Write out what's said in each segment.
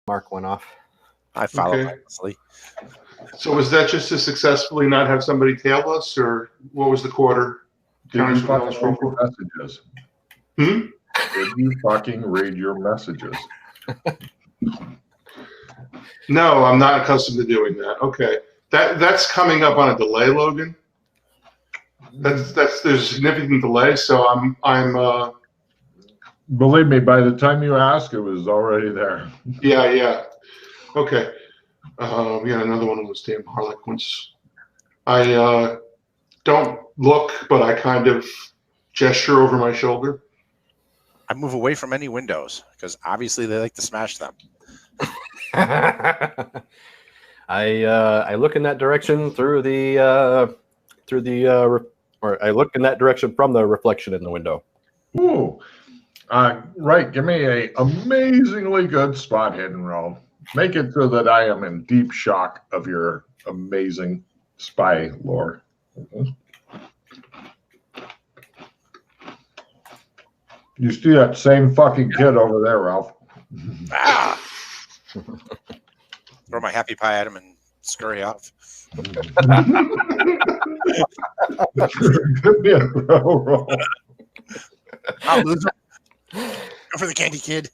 mark went off. I follow Okay. honestly. So was that just to successfully not have somebody tail us, or what was the quarter? Did you fucking read your messages? Hmm? Did you fucking read your messages? No, I'm not accustomed to doing that. Okay. That's coming up on a delay, Logan. There's a significant delay, so I'm Believe me, by the time you ask, it was already there. yeah. Okay. We got another one of those damn harlequins. I don't look, but I kind of gesture over my shoulder. I move away from any windows because obviously they like to smash them. I look in that direction or I look in that direction from the reflection in the window. Ooh. Right. Give me a amazingly good spot hidden roll. Make it so that I am in deep shock of your amazing spy lore. You see that same fucking kid over there, Ralph. Ah! Throw my happy pie at him and scurry off. Give me a throw roll. I'll lose him. Go for the candy kid.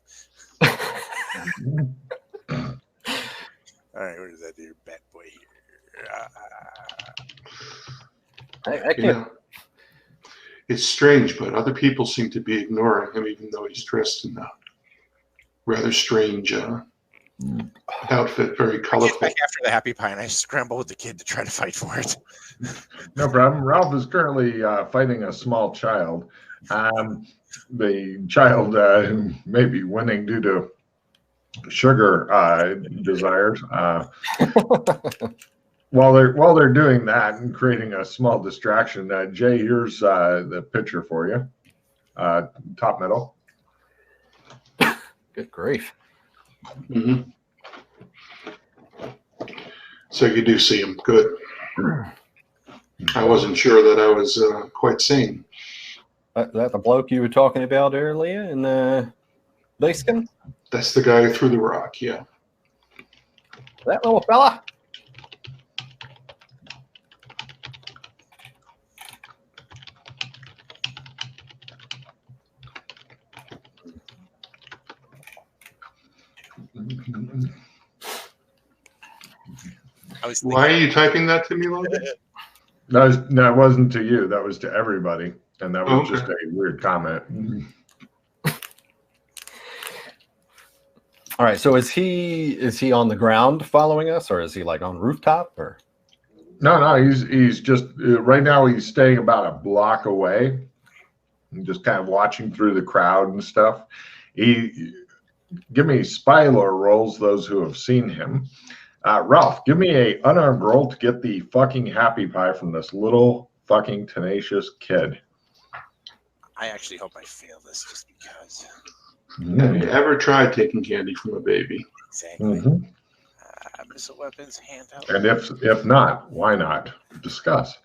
All right, where does that do? Bad boy here. I can't. It's strange, but other people seem to be ignoring him, even though he's dressed in a rather strange outfit, very I get colorful. back after the happy pie and I scramble with the kid to try to fight for it. No problem. Ralph is currently fighting a small child. The child may be winning due to sugar desires. While they're doing that and creating a small distraction, Jay, here's the picture for you. Top middle. Good grief. Mm-hmm. So you do see him. Good. I wasn't sure that I was quite sane. That the bloke you were talking about earlier in the Bearskin? That's the guy who threw the rock, yeah. That little fella? Why are you typing that to me, Logan? That wasn't to you. That was to everybody, and that was Okay. just a weird comment. All right. So is he on the ground following us, or is he like on rooftop? Or No, he's just right now. He's staying about a block away, and just kind of watching through the crowd and stuff. Give me spy lore rolls. Those who have seen him. Ralph, give me a unarmed roll to get the fucking happy pie from this little fucking tenacious kid. I actually hope I fail this just because. Have you ever tried taking candy from a baby? Exactly. Mm-hmm. Missile weapons, handout. And if not, why not? Discuss.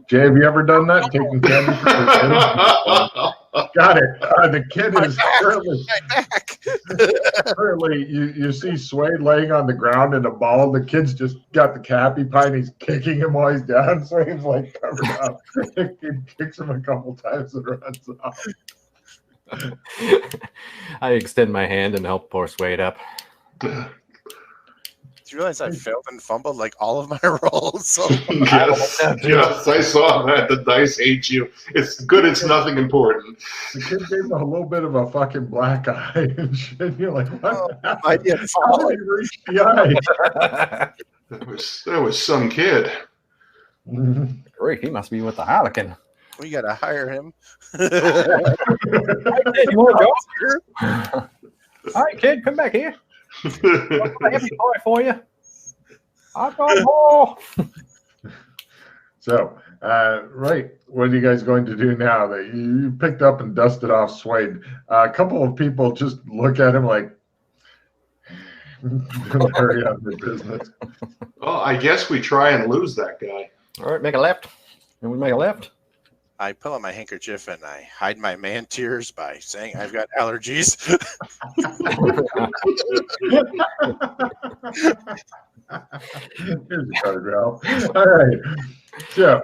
Jay, have you ever done that? Taking candy from a kid? Got it. The kid is currently you see Swade laying on the ground in a ball. The kid's just got the happy pie and he's kicking him while he's down. Swade's like covered up. The kid kicks him a couple times and runs off. I extend my hand and help poor Swade up. Do you realize I failed and fumbled like all of my rolls? So Yes, I saw that. The dice hate you. It's good. It's nothing important. The kid gave him a little bit of a fucking black eye and shit. You're like, what? I did. How did he reach the eye? That was some kid. Great, he must be with the Harlequin. We gotta hire him. Hey, kid, you want to go? All right, kid, come back here. I've got a happy pie for you. I've got more. So, right, what are you guys going to do now that you picked up and dusted off Swade? A couple of people just look at him like, hurry up your business. Well, I guess we try and lose that guy. All right, make a left. And we make a left. I pull out my handkerchief and I hide my man tears by saying I've got allergies. Here's the photograph. All right. So,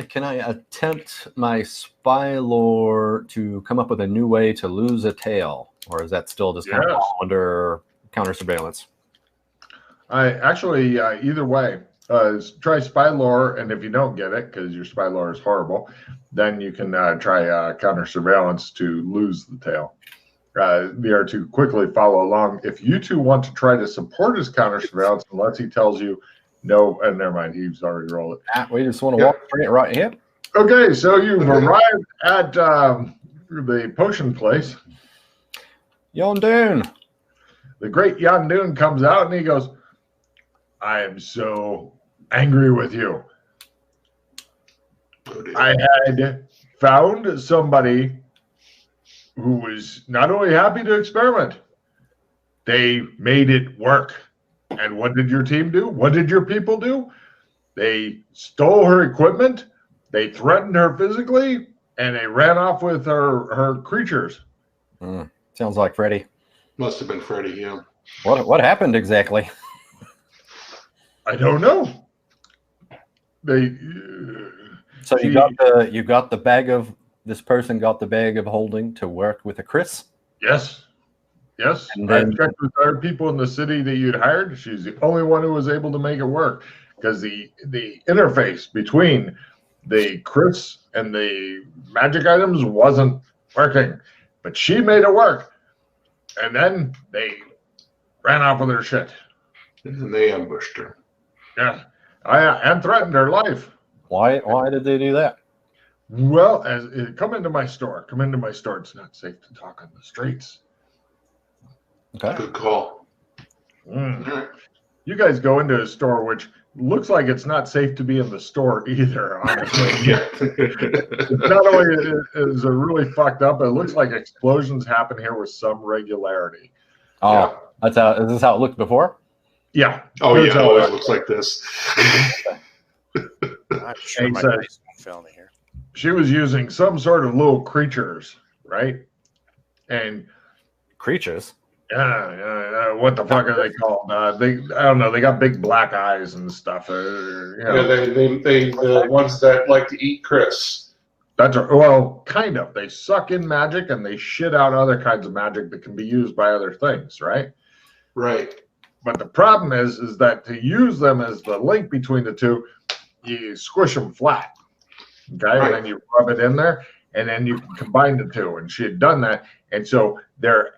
Can I attempt my spy lore to come up with a new way to lose a tail, or is that still just kind of under counter surveillance? I actually either way, try spy lore, and if you don't get it because your spy lore is horrible, then you can try counter surveillance to lose the tail. They are to quickly follow along. If you two want to try to support his counter surveillance, unless he tells you no, and never mind, he's already rolled it. We just want to walk straight right here. Okay, so you've arrived at the potion place. Yondoon. The great Yondoon comes out and he goes, I am so angry with you. I had found somebody who was not only happy to experiment, they made it work. And what did your team do? What did your people do? They stole her equipment, they threatened her physically, and they ran off with her creatures. Sounds like Freddy. Must have been Freddy, yeah. What happened exactly? I don't know. So you got the bag of this person got the bag of holding to work with a Chris? Yes. And then, I checked with other people in the city that you'd hired. She's the only one who was able to make it work because the interface between the Chris and the magic items wasn't working, but she made it work. And then they ran off with her shit. And they ambushed her. Yeah, and threatened her life. Why did they do that? Well, come into my store. It's not safe to talk on the streets. Okay. Good call. You guys go into a store, which looks like it's not safe to be in the store either, honestly. Yeah. Not only is it really fucked up, it looks like explosions happen here with some regularity. Oh, yeah. Is this how it looked before? Yeah. Oh, yeah. It always looks like this. I'm sure my dice won't fail me here. She was using some sort of little creatures, right? And creatures? Yeah. What the fuck are they called? I don't know. They got big black eyes and stuff. Yeah, they the ones that like to eat Chris. Well, kind of. They suck in magic and they shit out other kinds of magic that can be used by other things, right? Right. But the problem is that to use them as the link between the two, you squish them flat, okay? Right. And then you rub it in there, and then you can combine the two. And she had done that, and so their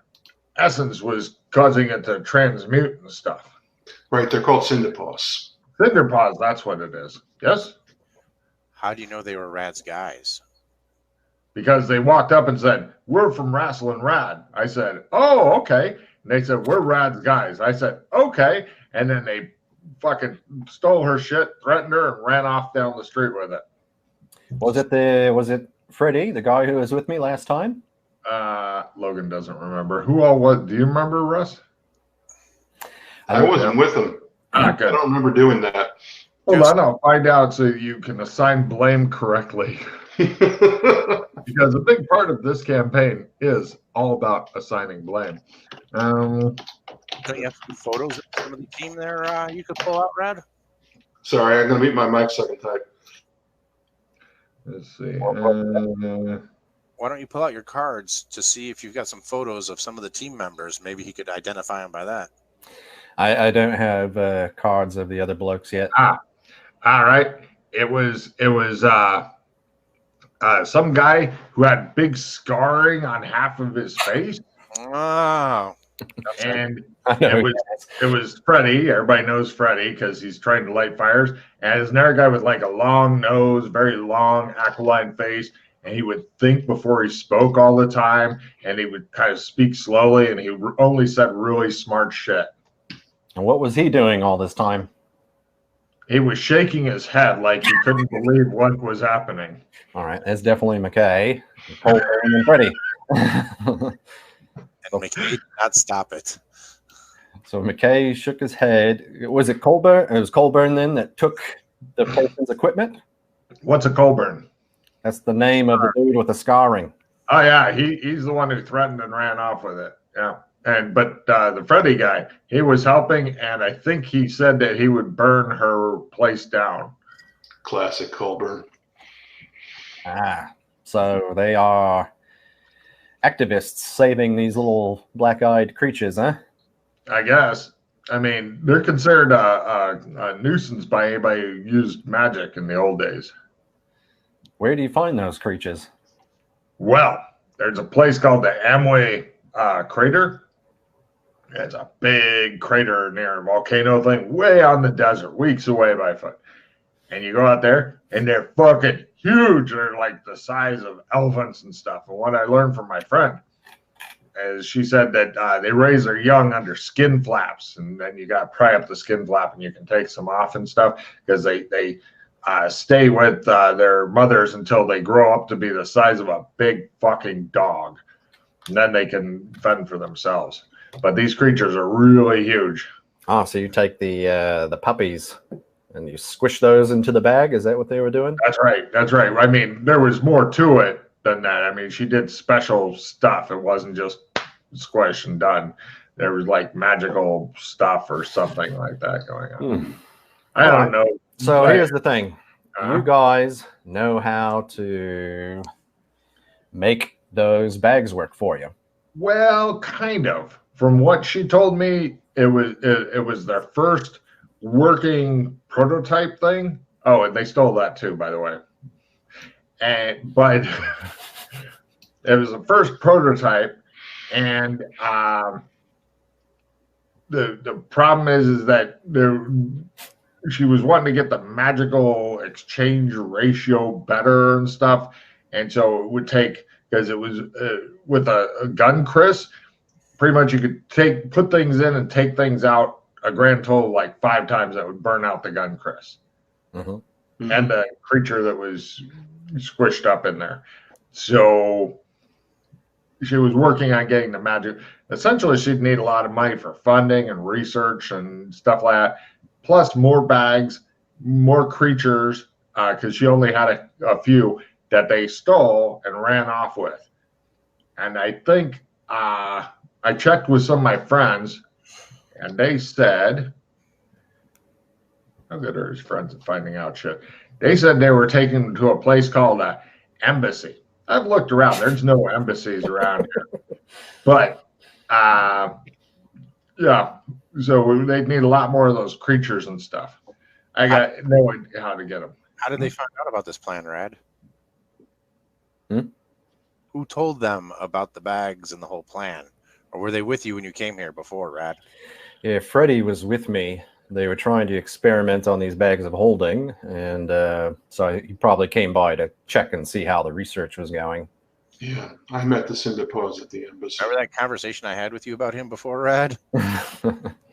essence was causing it to transmute and stuff. Right, they're called Cinderpaws. Cinderpaws, that's what it is. Yes? How do you know they were Rad's guys? Because they walked up and said, we're from Wrestling Rad. I said, oh, okay. And they said, we're Rad's guys. I said, okay. And then they fucking stole her shit, threatened her, and ran off down the street with it. Was it Freddie, the guy who was with me last time? Logan doesn't remember. Who all was? Do you remember, Russ? I wasn't with him. I don't remember doing that. Hold on, I'll find out so you can assign blame correctly. Because a big part of this campaign is all about assigning blame. Don't you have some photos of some of the team there you could pull out, Rad? Sorry, I'm going to mute my mic so I can type. Let's see. Why don't you pull out your cards to see if you've got some photos of some of the team members? Maybe he could identify them by that. I don't have cards of the other blokes yet. All right. It was some guy who had big scarring on half of his face. Oh. And it was Freddy. Everybody knows Freddy because he's trying to light fires. And there's another guy with like a long nose, very long aquiline face. And he would think before he spoke all the time. And he would kind of speak slowly. And he only said really smart shit. And what was he doing all this time? He was shaking his head like he couldn't believe what was happening. All right. That's definitely McKay. And Freddy. And McKay did not stop it. So McKay shook his head. It was Colburn then that took the person's equipment? What's a Colburn? That's the name of the dude with the scarring. Oh yeah, he's the one who threatened and ran off with it. Yeah, but the Freddy guy, he was helping, and I think he said that he would burn her place down. Classic Colburn. So they are activists saving these little black-eyed creatures, huh? I guess. I mean, they're considered a nuisance by anybody who used magic in the old days. Where do you find those creatures? Well, there's a place called the Amway Crater. It's a big crater near a volcano thing, way out in the desert, weeks away by foot. And you go out there, and they're fucking huge. They're like the size of elephants and stuff. And what I learned from my friend is she said that they raise their young under skin flaps, and then you got to pry up the skin flap, and you can take some off and stuff because they stay with their mothers until they grow up to be the size of a big fucking dog. And then they can fend for themselves. But these creatures are really huge. Oh, so you take the puppies and you squish those into the bag? Is that what they were doing? That's right. That's right. I mean, there was more to it than that. I mean, she did special stuff. It wasn't just squish and done. There was like magical stuff or something like that going on. I don't know. So here's the thing. You guys know how to make those bags work for you. Well, kind of. From what she told me, it was their first working prototype thing. Oh, and they stole that too, by the way. But it was the first prototype, and the problem is that she was wanting to get the magical exchange ratio better and stuff, and so it would take, because it was with a gun, Chris. Pretty much you could put things in and take things out a grand total like 5 times. That would burn out the gun, Chris. Mm-hmm. And the creature that was squished up in there. So she was working on getting the magic. Essentially, she'd need a lot of money for funding and research and stuff like that. Plus more bags, more creatures, because she only had a few that they stole and ran off with. And I think I checked with some of my friends, and they said, how good are his friends at finding out shit? They said they were taken to a place called an embassy. I've looked around. There's no embassies around here. But, yeah, so they'd need a lot more of those creatures and stuff. I got no idea how to get them. How did they find out about this plan, Rad? Who told them about the bags and the whole plan? Or were they with you when you came here before, Rad? Yeah, Freddie was with me. They were trying to experiment on these bags of holding, and so he probably came by to check and see how the research was going. Yeah, I met the Syndipause at the embassy. Remember that conversation I had with you about him before, Rad?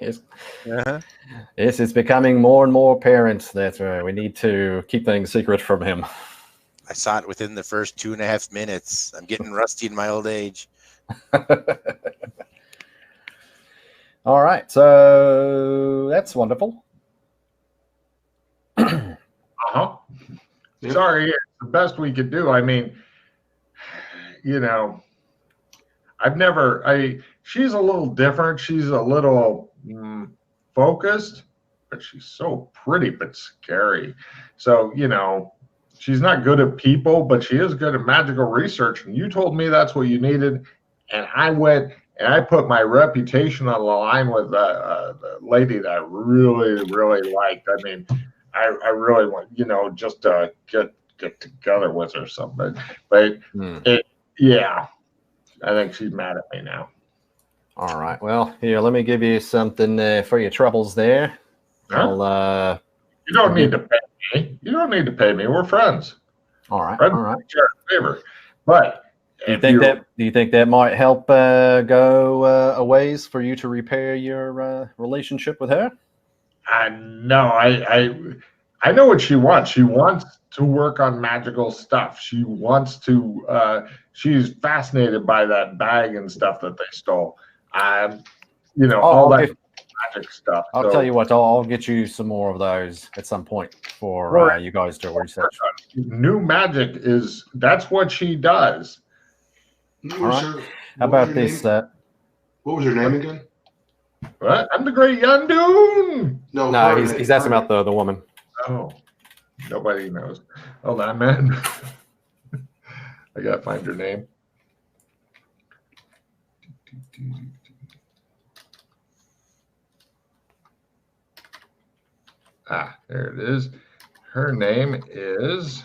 Yes. Yes, it's becoming more and more apparent that we need to keep things secret from him. I saw it within the first 2.5 minutes. I'm getting rusty in my old age. All right, so that's wonderful. Yep. Sorry, it's the best we could do. I mean, you know, she's a little different. She's a little focused, but she's so pretty but scary. So, you know, she's not good at people, but she is good at magical research. And you told me that's what you needed. And I went and I put my reputation on the line with the lady that I really, really liked. I mean, I really want, you know, just to get together with her or something. But yeah, I think she's mad at me now. All right. Well, here, let me give you something for your troubles there. Huh? You don't need to pay me. You don't need to pay me. We're friends. All right. Friends, all right. share a favor. But do you think that might help go a ways for you to repair your relationship with her? No, I know what she wants. She wants to work on magical stuff. She wants to. She's fascinated by that bag and stuff that they stole. You know, all that. magic stuff. I'll tell you what. I'll get you some more of those at some point for you guys to research. New magic that's what she does. All right. How about this? What was her name again? What? I'm the Great Yandoon. No, he's asking about the woman. Oh, nobody knows. Hold on, man. I gotta find her name. Ah, there it is. Her name is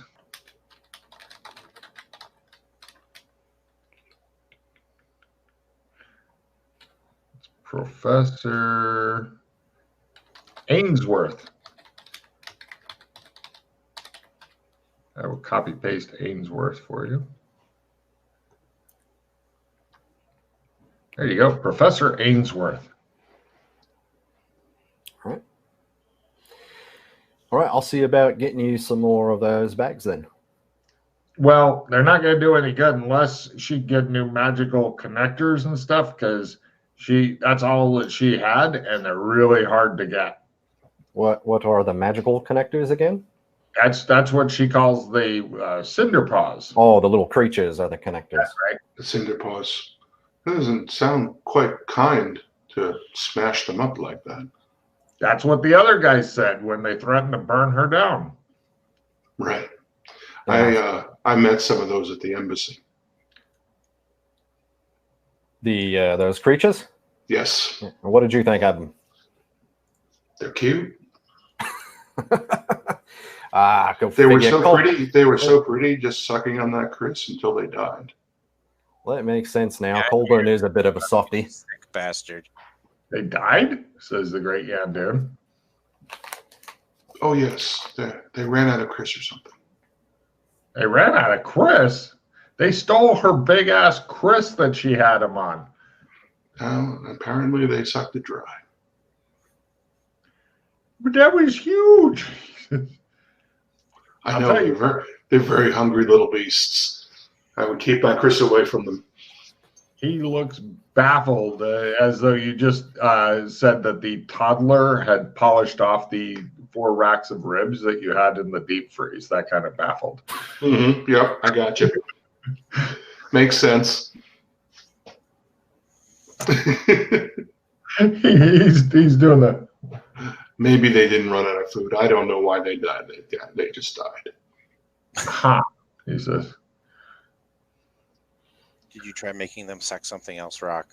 Professor Ainsworth. I will copy paste Ainsworth for you. There you go, Professor Ainsworth. All right. All right, I'll see about getting you some more of those bags then. Well, they're not going to do any good unless she get new magical connectors and stuff, because that's all that she had, and they're really hard to get. What are the magical connectors again? That's what she calls the cinder paws. Oh, the little creatures are the connectors. That's right. The cinder paws. That doesn't sound quite kind to smash them up like that. That's what the other guys said when they threatened to burn her down. Right. Yeah. I met some of those at the embassy. Those creatures? Yes. What did you think of them? They're cute. Go They were figure. so pretty. They were so pretty just sucking on that Chris until they died. Well, that makes sense now. Yeah, Colburn is a bit of a softie. Sick bastard. They died, says the Great Yandoon. Oh, yes. They ran out of Chris or something. They ran out of Chris. They stole her big ass Chris that she had him on. Apparently they sucked it dry. But that was huge. I know they're very hungry little beasts. I would keep my Chris away from them. He looks baffled, as though you just said that the toddler had polished off the 4 racks of ribs that you had in the deep freeze. That kind of baffled. Mm-hmm. Yep, I got you. Makes sense. he's doing that. Maybe they didn't run out of food. I don't know why they died. They just died. Ha, he says. Did you try making them suck something else, Rock?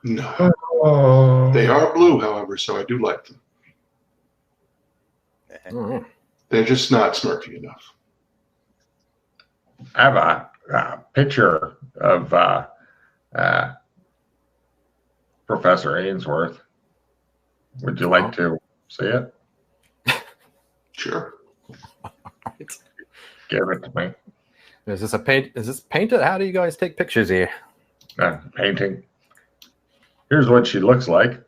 No. Oh. They are blue, however, so I do like them. Mm-hmm. They're just not smirky enough. I have a picture of Professor Ainsworth. Would you like to see it? Sure. Give it to me. Is this painted? How do you guys take pictures here? Painting. Here's what she looks like.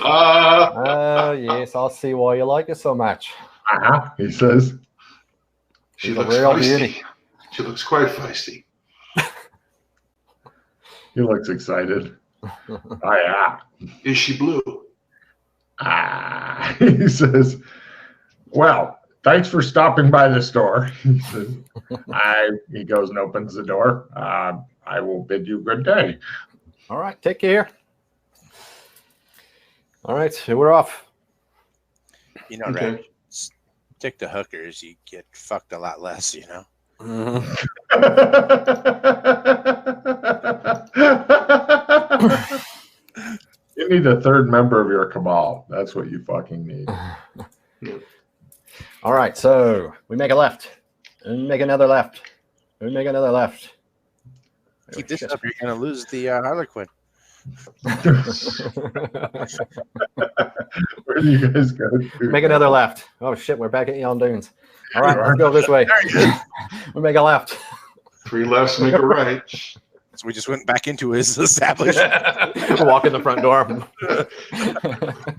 Oh, yes, I'll see why you like it so much. He says. She looks real feisty. beauty. She looks quite feisty. He looks excited. Oh, yeah. Is she blue? He says, well, thanks for stopping by the store. He says, he goes and opens the door. I will bid you good day. All right, take care. All right, we're off. You know, Okay. right? Stick to hookers, you get fucked a lot less, you know? You need a third member of your cabal. That's what you fucking need. All right, so we make a left. And make another left. We make another left. Keep this up, you're going to lose the Harlequin. Where do you guys go to? Make another left. Oh, shit, we're back at Yon Dunes. All right, let's go this way. We make a left. 3 lefts make a right. So we just went back into his establishment. Walk in the front door.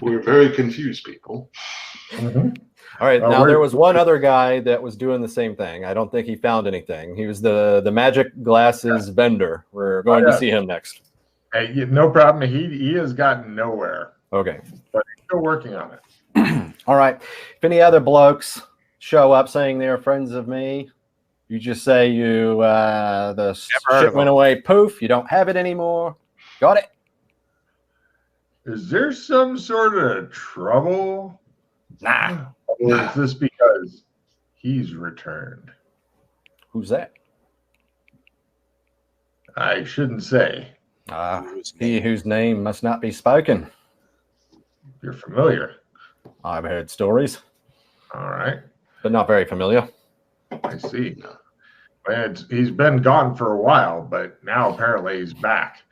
We're very confused, people. Mhm. All right. Now there was one other guy that was doing the same thing. I don't think he found anything. He was the magic glasses vendor. We're going to see him next. Hey, no problem. He has gotten nowhere. Okay. But he's still working on it. All right. If any other blokes show up saying they're friends of me, you just say the shit went away. Poof. You don't have it anymore. Got it. Is there some sort of trouble? Nah. Or is this because he's returned? Who's that? I shouldn't say. He whose name must not be spoken. You're familiar. I've heard stories. All right. But not very familiar. I see. He's been gone for a while, but now apparently he's back.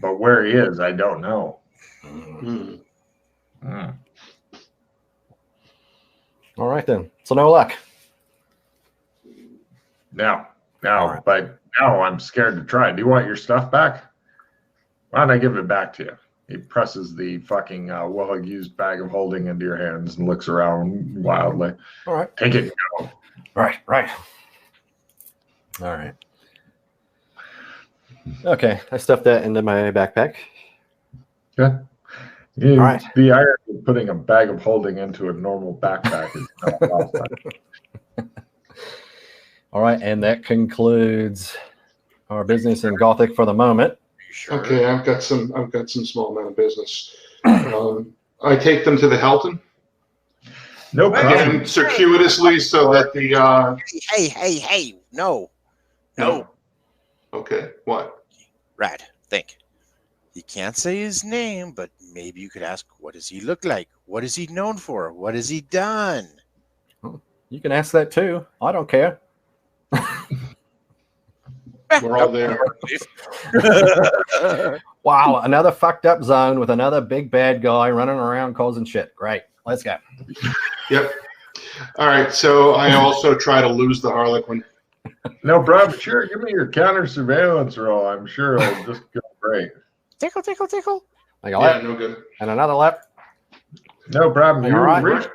But where he is, I don't know. All right, then. So no luck. No, right. But now I'm scared to try. Do you want your stuff back? Why don't I give it back to you? He presses the fucking well-used bag of holding into your hands and looks around wildly. All right. Take it and go. Right. All right. Okay, I stuffed that into my backpack. Okay. All right. The irony of putting a bag of holding into a normal backpack is not lost. All right, and that concludes our business in Gothic for the moment. Sure. Okay, I've got some small amount of business. I take them to the Helton. No problem. Again, circuitously, so that the Hey! No. Okay, what? Rad, think. You can't say his name, but maybe you could ask, what does he look like? What is he known for? What has he done? You can ask that too. I don't care. We're all there. Wow, another fucked up zone with another big bad guy running around causing shit. Great. Let's go. Yep. All right, so I also try to lose the Harlequin. No problem. Sure, give me your counter surveillance roll. I'm sure it'll just go great. Tickle. I got Yeah, it. no good. And another left. No problem. All You're right. rich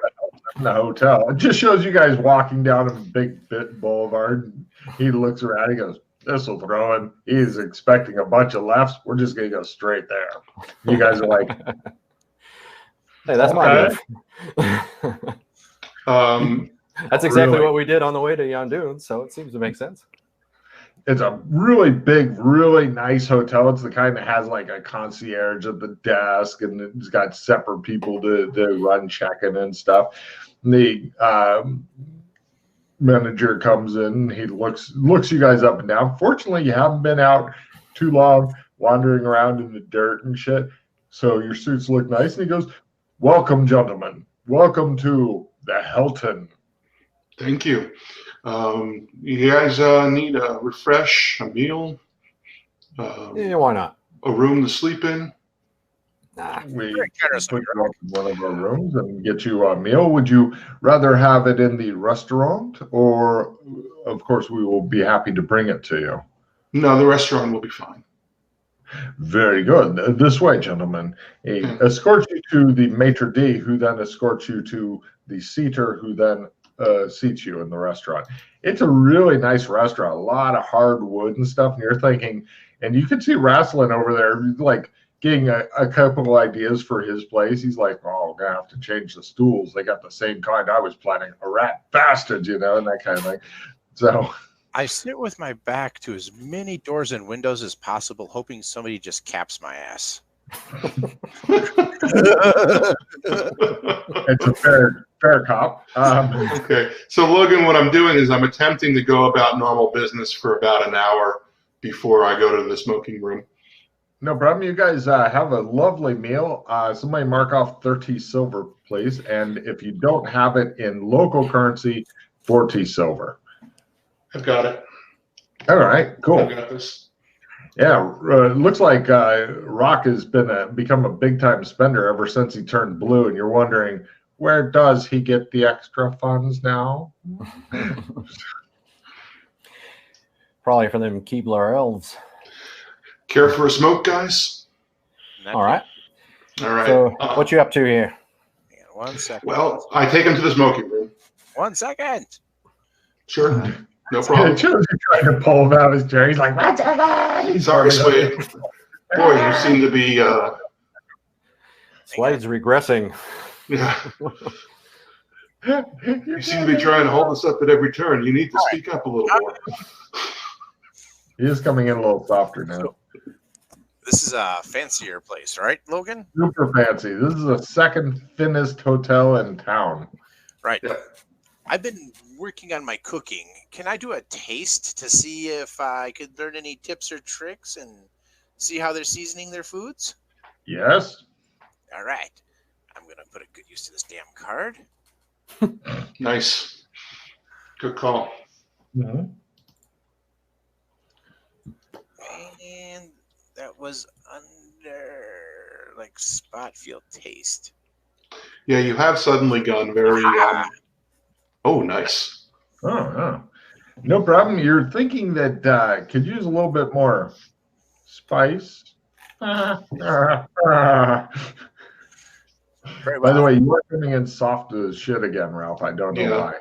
in the hotel. It just shows you guys walking down a big bit boulevard. He looks around. He goes, "This will throw him." He's expecting a bunch of lefts. We're just gonna go straight there. You guys are like, Hey, that's my okay. move. That's exactly Really? what we did on the way to Yandoon, so it seems to make sense. It's a really big, really nice hotel. It's the kind that has like a concierge at the desk, and it's got separate people to run check-in and stuff. And the manager comes in. He looks you guys up and down. Fortunately, you haven't been out too long wandering around in the dirt and shit, so your suits look nice. And he goes, "Welcome, gentlemen. Welcome to the Helton." Thank you. You guys need a refresh, a meal, Yeah, why not? a room to sleep in? Nah. We put you up in one of our rooms and get you a meal. Would you rather have it in the restaurant, or, of course, we will be happy to bring it to you? No, the restaurant will be fine. Very good. This way, gentlemen. He escorts you to the maitre d', who then escorts you to the seater, who then seats you in the restaurant. It's a really nice restaurant, a lot of hardwood and stuff. And you're thinking, and you can see Rasslin over there, like getting a couple ideas for his place. He's like, "Oh, I'm gonna have to change the stools. They got the same kind I was planning. A rat bastard, and that kind of thing." So I sit with my back to as many doors and windows as possible, hoping somebody just caps my ass. it's a fair cop. Okay. So, Logan, what I'm doing is I'm attempting to go about normal business for about an hour before I go to the smoking room. No problem. You guys have a lovely meal. Somebody mark off 30 silver, please. And if you don't have it in local currency, 40 silver. I've got it. All right, cool. I've got this. Yeah, it looks like Rock has become a big-time spender ever since he turned blue, and you're wondering, where does he get the extra funds now? Probably for them Keebler elves. Care for a smoke, guys? All right. All right. So what you up to here? 1 second. Well, I take him to the smoking room. 1 second. Sure. No problem. You're trying to pull him out of his chair. He's like, "What's that?" Sorry, Swade. Boy, you seem to be. Swade's regressing. Yeah. You seem to be trying to hold us up at every turn. You need to speak up a little more. He is coming in a little softer now. So, this is a fancier place, right, Logan? Super fancy. This is the second thinnest hotel in town. Right. Yep. I've been working on my cooking. Can I do a taste to see if I could learn any tips or tricks and see how they're seasoning their foods? Yes. All right. I'm going to put a good use to this damn card. Nice. Good call. Mm-hmm. And that was under like spot field taste. Yeah, you have suddenly gone very. Oh, nice. Oh. No problem. You're thinking that could use a little bit more spice. Very well. By the way, you are coming in soft as shit again, Ralph. I don't know why.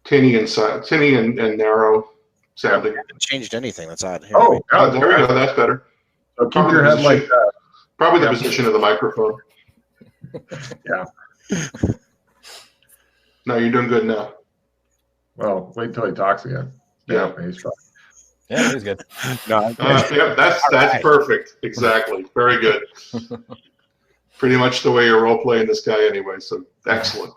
Tinny and narrow sounding. I haven't changed anything. That's odd. Here, Oh, Oh, there we go. That's better. So keep Probably your the head like position- that. Probably the Yeah. position of the microphone. Yeah. No, you're doing good now. Well, wait till he talks again. Yeah, he's fine. Yeah, he's good. No, Yeah, that's right. perfect. Exactly. Very good. Pretty much the way you're role playing this guy anyway. So excellent.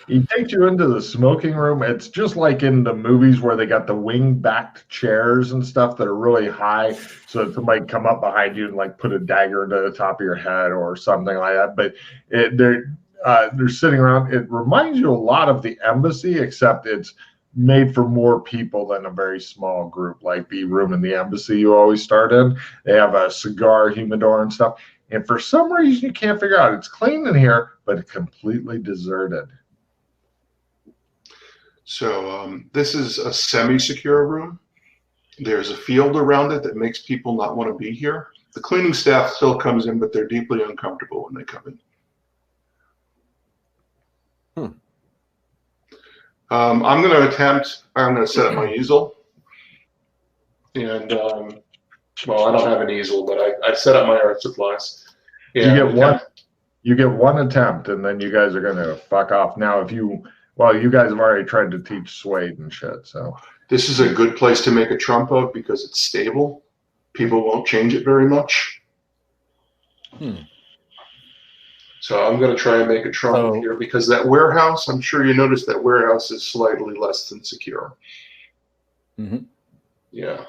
He takes you into the smoking room. It's just like in the movies where they got the wing-backed chairs and stuff that are really high, so that somebody can come up behind you and like put a dagger into the top of your head or something like that. But they're sitting around. It reminds you a lot of the embassy, except it's made for more people than a very small group, like the room in the embassy you always start in. They have a cigar humidor and stuff. And for some reason, you can't figure out. It's clean in here, but it's completely deserted. So this is a semi-secure room. There's a field around it that makes people not want to be here. The cleaning staff still comes in, but they're deeply uncomfortable when they come in. I'm going to set up my easel. And, well, I don't have an easel, but I set up my art supplies. You get one attempt, and then you guys are going to fuck off. Now, you guys have already tried to teach Swade and shit, so. This is a good place to make a trump of because it's stable. People won't change it very much. So I'm going to try and make a trump here because that warehouse, I'm sure you noticed that warehouse is slightly less than secure. Mm-hmm. Yeah.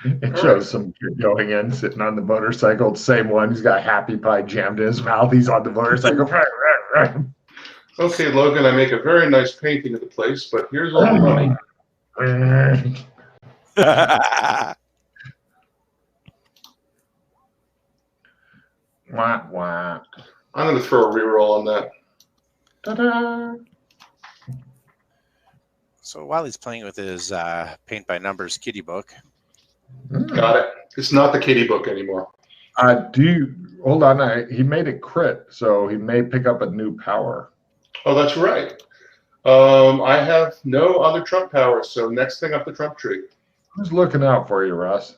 It shows some kid going in, sitting on the motorcycle. The same one. He's got Happy Pie jammed in his mouth. He's on the motorcycle. Okay, Logan, I make a very nice painting of the place, but here's all the money. Wah, wah. I'm going to throw a reroll on that. Ta-da. So while he's playing with his paint by numbers kitty book, Got it. It's not the kitty book anymore. Hold on. He made it crit, so he may pick up a new power. Oh, that's right. I have no other trump powers, so next thing up the trump tree. Who's looking out for you, Russ?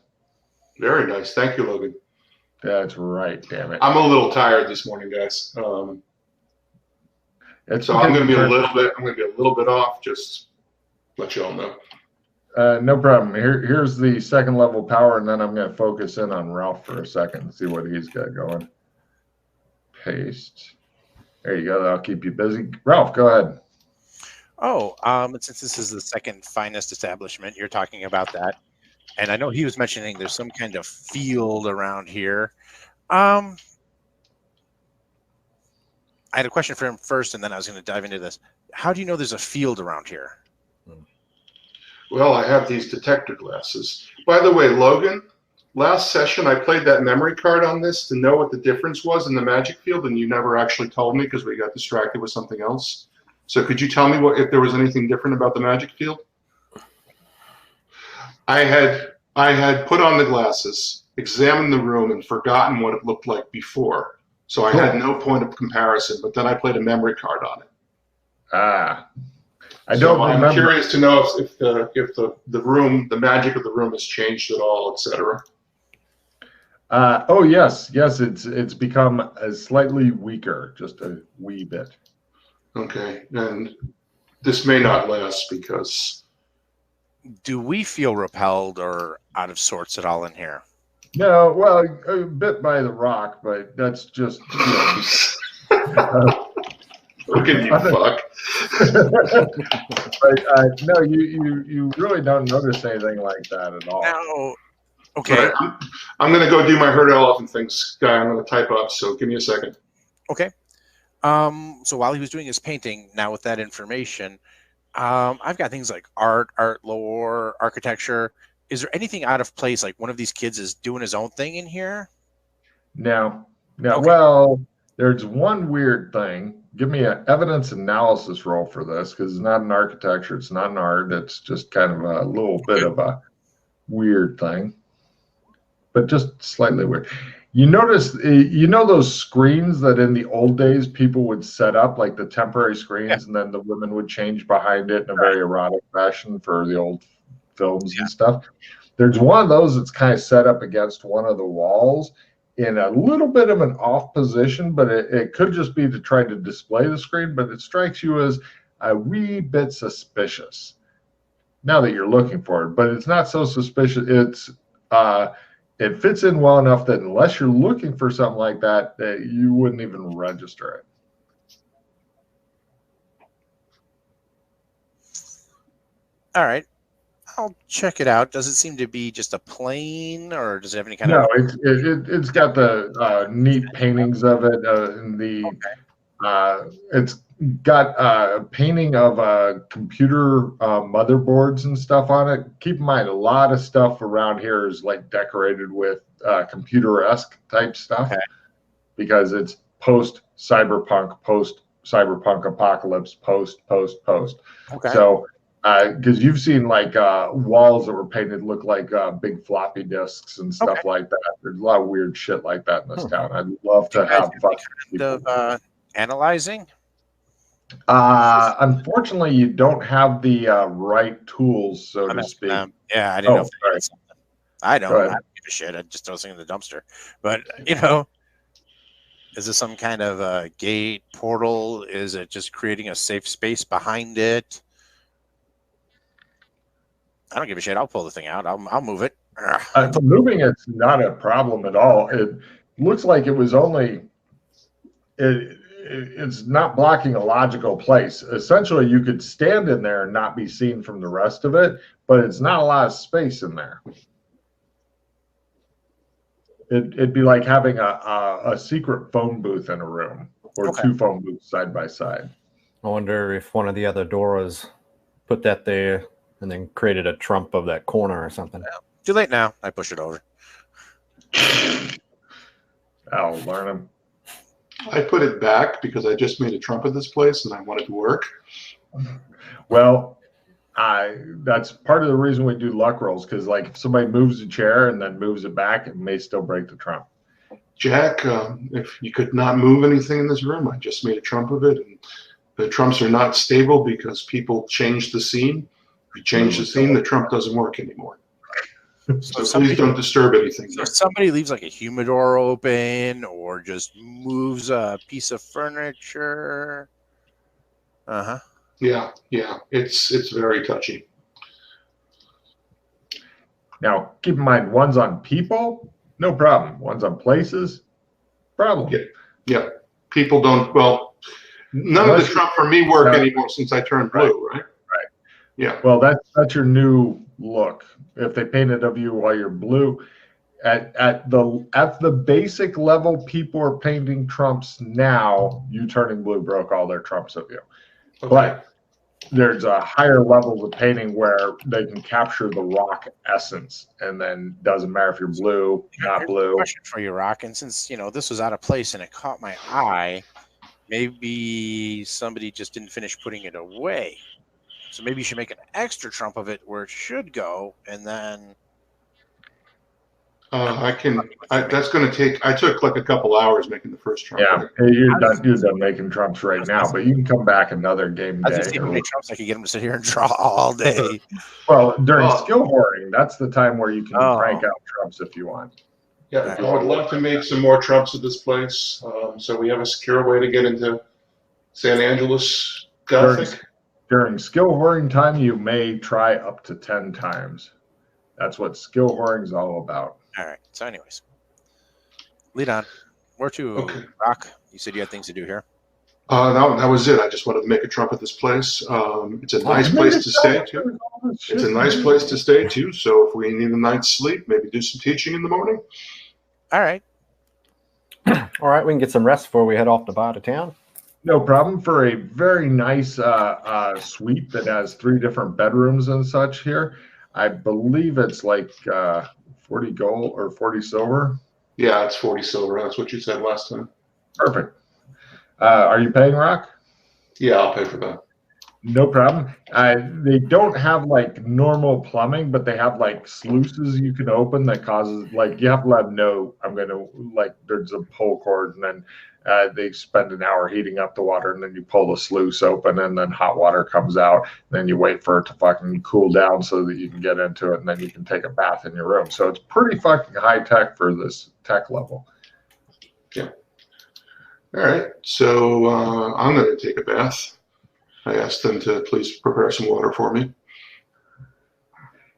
Very nice. Thank you, Logan. That's right, damn it. I'm a little tired this morning, guys. So I'm going to be a little bit off. Just let you all know. No problem. Here's the second level power, and then I'm going to focus in on Ralph for a second and see what he's got going. Paste. There you go. That'll keep you busy. Ralph, go ahead. Oh, since this is the second finest establishment, you're talking about that. And I know he was mentioning there's some kind of field around here. I had a question for him first, and then I was going to dive into this. How do you know there's a field around here? Well, I have these detector glasses. By the way, Logan, last session I played that memory card on this to know what the difference was in the magic field, and you never actually told me because we got distracted with something else. So could you tell me if there was anything different about the magic field? I had put on the glasses, examined the room, and forgotten what it looked like before. So I had no point of comparison, but then I played a memory card on it. I don't remember. I'm curious to know if the room, the magic of the room has changed at all, etc. Oh yes, it's become slightly weaker, just a wee bit. Okay, and this may not last because. Do we feel repelled or out of sorts at all in here? No, well, a bit by the rock, but that's just. Look at you, fuck. But no, you really don't notice anything like that at all. No. Okay. Right, I'm going to go do my herd elephant things, guy. I'm going to type up, so give me a second. Okay. So while he was doing his painting, now with that information, I've got things like art lore, architecture. Is there anything out of place? Like one of these kids is doing his own thing in here? No. Okay. Well, there's one weird thing. Give me an evidence analysis roll for this, because it's not an architecture, it's not an art, it's just kind of a little bit of a weird thing, but just slightly weird. You notice, those screens that in the old days people would set up, like the temporary screens, and then the women would change behind it in a very erotic fashion for the old films and stuff. There's one of those that's kind of set up against one of the walls in a little bit of an off position, but it could just be to try to display the screen, but it strikes you as a wee bit suspicious now that you're looking for it. But it's not so suspicious. It fits in well enough that unless you're looking for something like that, you wouldn't even register it. All right. I'll check it out. Does it seem to be just a plain, or does it have any kind of? No, it's got the neat paintings of it. It's got a painting of computer motherboards and stuff on it. Keep in mind, a lot of stuff around here is like decorated with computer-esque type stuff, because it's post-cyberpunk apocalypse, post. Okay. So, because you've seen like walls that were painted look like big floppy disks and stuff like that. There's a lot of weird shit like that in this town. I'd love to have fun. Kind of analyzing. Unfortunately, you don't have the right tools, so to speak. Yeah, I didn't know. If something. I don't give a shit. I just throw something in the dumpster. But is this some kind of a gate portal? Is it just creating a safe space behind it? I don't give a shit. I'll pull the thing out. I'll move it. For moving, it's not a problem at all. It looks like it was only. It's not blocking a logical place. Essentially, you could stand in there and not be seen from the rest of it, but it's not a lot of space in there. It'd be like having a secret phone booth in a room, or two phone booths side by side. I wonder if one of the other Doras put that there and then created a trump of that corner or something. Too late now. I push it over. I'll learn him. I put it back because I just made a trump of this place and I want it to work. Well, that's part of the reason we do luck rolls, because like if somebody moves a chair and then moves it back, it may still break the trump. Jack, if you could not move anything in this room, I just made a trump of it, and the trumps are not stable because people change the scene. If you change the scene, the trump doesn't work anymore. So please don't disturb anything. So if somebody leaves like a humidor open or just moves a piece of furniture. Yeah, it's very touchy. Now, keep in mind, one's on people, no problem. One's on places, problem. Yeah. People don't. Well, none of the trump for me work anymore since I turned blue, right? Right. Yeah. Well, that's your new look. If they painted of you while you're blue, at the basic level, people are painting trumps now. You turning blue broke all their trumps of you. Okay. But there's a higher level of painting where they can capture the rock essence, and then doesn't matter if you're blue, not blue. Question for you, Rock, and since this was out of place and it caught my eye, maybe somebody just didn't finish putting it away. So maybe you should make an extra trump of it where it should go, and then I can. That's going to take. I took like a couple hours making the first trump. Yeah, you're done making trumps right now, but you can come back another game I day. was going to see how many trumps I could get him to sit here and draw all day. Well, during skill hoarding, that's the time where you can crank out trumps if you want. Yeah, I would love to make some more trumps at this place, so we have a secure way to get into San Angeles Gothic. During skill hoarding time, you may try up to 10 times. That's what skill hoarding is all about. All right. So, anyways, lead on. Where to, Rock? You said you had things to do here. No, that was it. I just wanted to make a trump at this place. It's a nice place to stay too. It's a nice place to stay too. So if we need a night's sleep, maybe do some teaching in the morning. All right. All right, we can get some rest before we head off to Bada Town. No problem. For a very nice suite that has 3 different bedrooms and such here, I believe it's like 40 gold or 40 silver. Yeah, it's 40 silver. That's what you said last time. Perfect. Are you paying, Rock? Yeah, I'll pay for that. No problem. They don't have like normal plumbing, but they have like sluices you can open that causes like you have to let them know I'm going to like there's a pull cord, and then they spend an hour heating up the water, and then you pull the sluice open, and then hot water comes out. Then you wait for it to fucking cool down so that you can get into it, and then you can take a bath in your room. So it's pretty fucking high tech for this tech level. Yeah. All right. So I'm going to take a bath. I asked them to please prepare some water for me.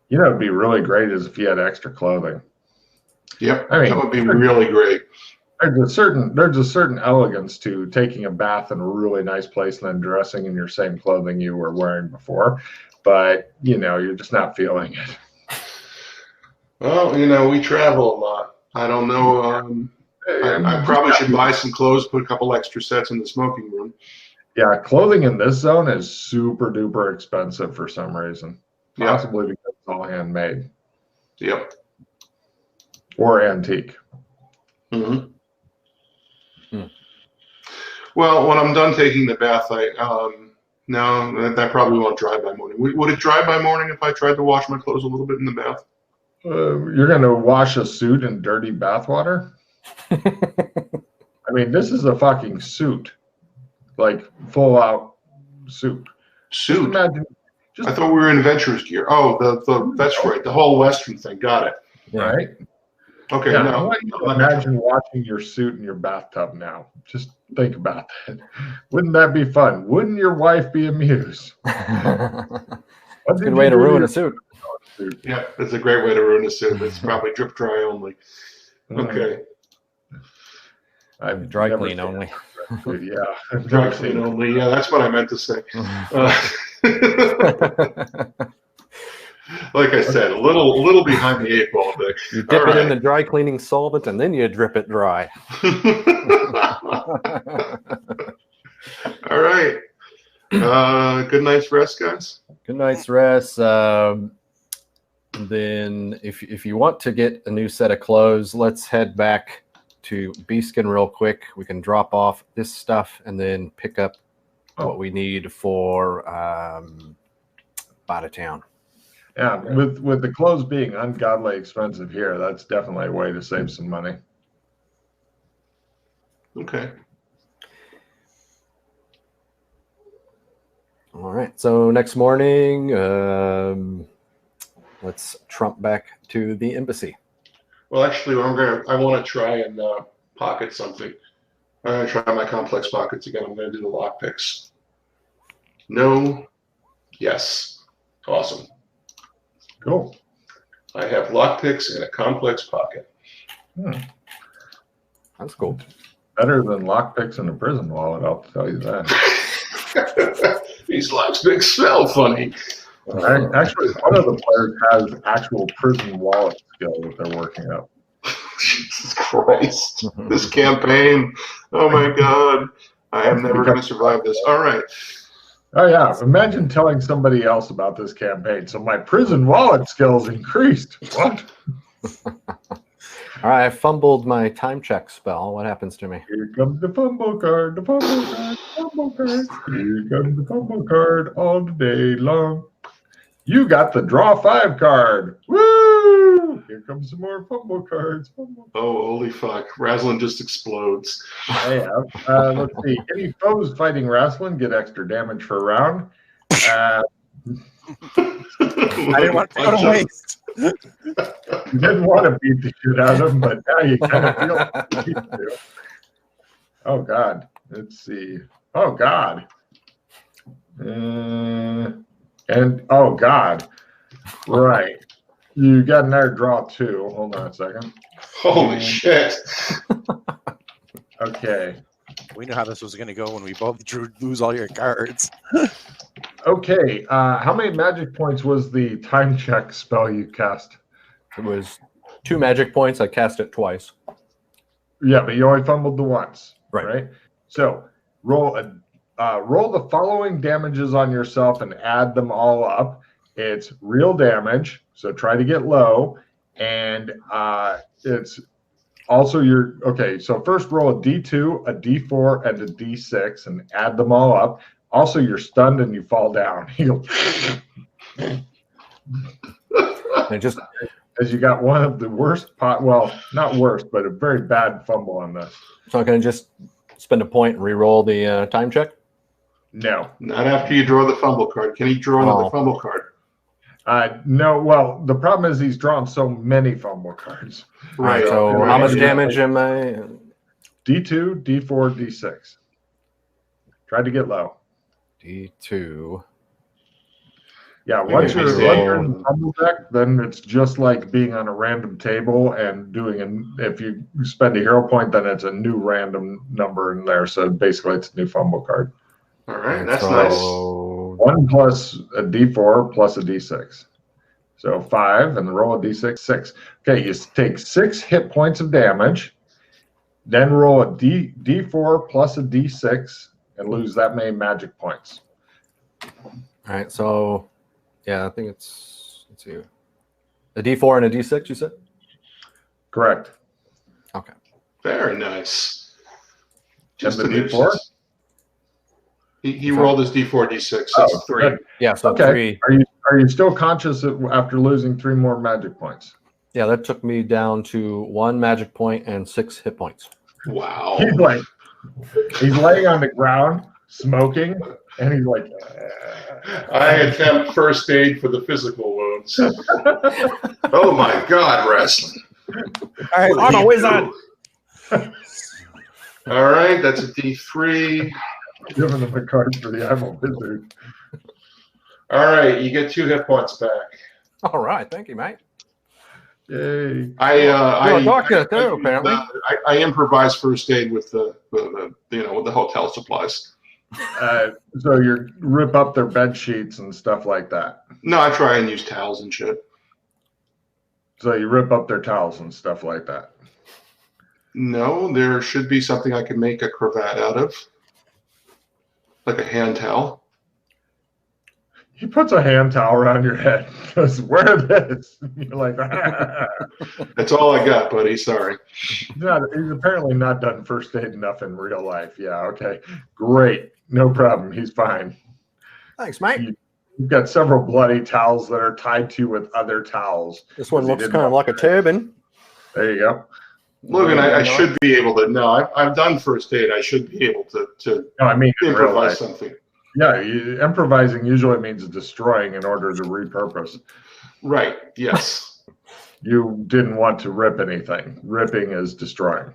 You know, it'd be really great is if you had extra clothing. Yep, I mean, that would be really great. There's a certain elegance to taking a bath in a really nice place and then dressing in your same clothing you were wearing before, but you know, you're just not feeling it. Well, you know, we travel a lot. I don't know. I probably should buy some clothes, put a couple extra sets in the smoking room. Yeah, clothing in this zone is super duper expensive for some reason. Possibly because it's all handmade. Yep. Or antique. Mm-hmm. Well, when I'm done taking the bath, no, that probably won't dry by morning. Would it dry by morning if I tried to wash my clothes a little bit in the bath? You're going to wash a suit in dirty bath water? I mean, this is a fucking suit. Like full out suit. Suit. Imagine, I thought we were in adventurers gear. Oh, that's right. The whole Western thing. Got it. Right. Okay. Yeah, no. I want you to imagine washing your suit in your bathtub now. Just think about that. Wouldn't that be fun? Wouldn't your wife be amused? That's a good way to ruin a suit. Yeah, it's a great way to ruin a suit. It's probably drip dry only. Okay. I've dry clean only. Yeah, dry clean only. Yeah, that's what I meant to say. Like I said, a little behind the 8 ball, Vic. You dip it in the dry cleaning solvent, and then you drip it dry. All right. Good night's rest, guys. Good night's rest. Then, if you want to get a new set of clothes, let's head back to Beaskin real quick. We can drop off this stuff and then pick up what we need for Bada Town. Yeah, with the clothes being ungodly expensive here, that's definitely a way to save some money. Okay. All right. So next morning, let's trump back to the embassy. Well, actually, I want to try and pocket something. I'm going to try my complex pockets again. I'm going to do the lockpicks. No. Yes. Awesome. Cool. I have lockpicks in a complex pocket. That's cool. Better than lockpicks in a prison wallet, I'll tell you that. These lockpicks smell funny. Actually, one of the players has actual prison wallet skill that they're working up. Jesus Christ. This campaign. Oh my God. I am never going to survive this. All right. Oh, yeah. Imagine telling somebody else about this campaign. So my prison wallet skills increased. What? All right. I fumbled my time check spell. What happens to me? Here comes the fumble card, the fumble card, the fumble card. Here comes the fumble card all day long. You got the draw 5 card. Woo! Here comes some more fumble cards. Oh, holy fuck. Raslin just explodes. Hey, let's see. Any foes fighting Raslin get extra damage for a round. I didn't want to go to waste. You didn't want to beat the shit out of him, but now you kind of feel like you do. Oh, God. Let's see. Oh, God. And, oh, God. Right. You got another draw, too. Hold on a second. Holy shit. Okay. We know how this was going to go when we both lose all your cards. Okay. How many magic points was the time check spell you cast? It was 2 magic points. I cast it twice. Yeah, but you only fumbled the once. Right. So roll the following damages on yourself and add them all up. It's real damage, so try to get low, and it's also so first roll a D2, a D4, and a D6 and add them all up. Also, you're stunned and you fall down. And just as you got one of the worst not worst, but a very bad fumble on this. so I'm going to just spend a point and re-roll the time check. No. Not after you draw the fumble card. Can he draw another fumble card? No. Well, the problem is he's drawn so many fumble cards. Right. So how much damage am I? D2, D4, D6. Try to get low. D2. Yeah, once you're in the fumble deck, then it's just like being on a random table and if you spend a hero point, then it's a new random number in there. So basically it's a new fumble card. All right, that's nice. 1 plus a D4 plus a D6. So 5, and roll a D6, 6. Okay, you take 6 hit points of damage, then roll a D4 plus a D6, and lose that many magic points. All right, so yeah, I think let's see, a D4 and a D6, you said? Correct. Okay. Very nice. Just a D4? He rolled his D4, D6. That's 3. Good. Yeah, so okay. 3. Are you still conscious after losing 3 more magic points? Yeah, that took me down to 1 magic point and 6 hit points. Wow. He's laying on the ground, smoking, and he's like, I attempt first aid for the physical wounds. Oh my God, wrestling. All right, I'm a wizard. All right, that's a D3. Giving him a card for the I'm a wizard. All right, you get 2 hit points back. All right, thank you, mate. Yay! I improvise first aid with the hotel supplies. So you rip up their bed sheets and stuff like that. No, I try and use towels and shit. So you rip up their towels and stuff like that. No, there should be something I can make a cravat out of, like a hand towel. He puts a hand towel around your head. Goes, wear this. You're like, That's all I got, buddy. Sorry. He's apparently not done first aid enough in real life. Yeah, okay. Great. No problem. He's fine. Thanks, mate. You've got several bloody towels that are tied to you with other towels. This one looks kind of like a turban. There you go. Logan, I should be able to. No, I've done first aid. I should be able to improvise something. Yeah, improvising usually means destroying in order to repurpose. Right, yes. You didn't want to rip anything. Ripping is destroying.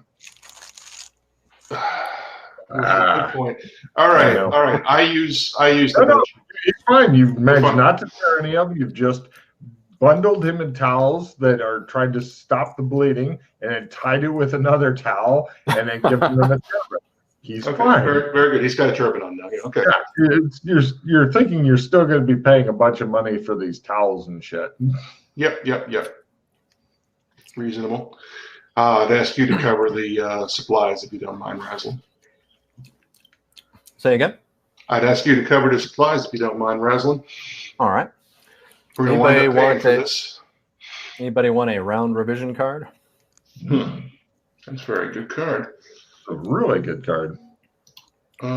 Good point. All right. I use No, it's fine. You've managed not to tear any of them. You've just bundled him in towels that are trying to stop the bleeding and then tied it with another towel and then given him a turban. He's fine. Very, very good. He's got a turban on now. Okay. Yeah, you're thinking you're still going to be paying a bunch of money for these towels and shit. Yep. Reasonable. I'd ask you to cover the supplies if you don't mind, Razzle. Say again? I'd ask you to cover the supplies if you don't mind, Razzle. All right. We're going to wind up paying for this. Anybody want a round revision card? That's a very good card. A really good card. That's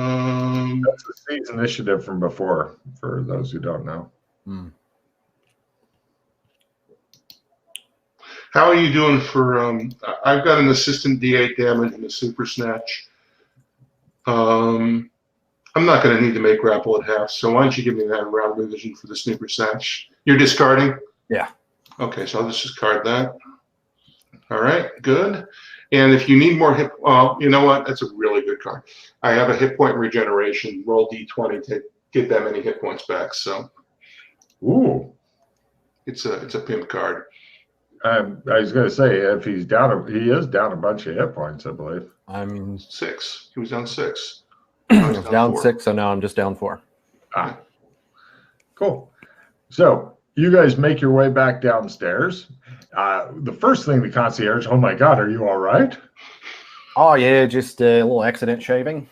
the Seeds Initiative from before, for those who don't know. How are you doing for? I've got an assistant D8 damage and a super snatch. I'm not going to need to make grapple at half, so why don't you give me that round revision for the super snatch? You're discarding? Yeah. Okay, so I'll just discard that. All right, good. And if you need more hit, well, you know what? That's a really good card. I have a hit point regeneration. Roll D20 to get that many hit points back. So, Ooh, it's a pimp card. I was going to say if he's down, he is down a bunch of hit points, I believe. I'm 6. He was down 6. I was down 4. 6, so now I'm just down 4. Ah, cool. So you guys make your way back downstairs. The first thing the concierge, oh my God, are you all right? Oh yeah, just a little accident shaving.